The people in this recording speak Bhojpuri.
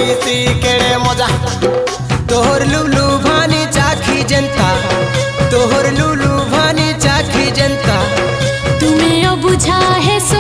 सी केड़े मजा तोहर लुलु भानी चाखी जनता तोहर लुलु भानी चाखी जनता तुम्हें अब बुझा है सो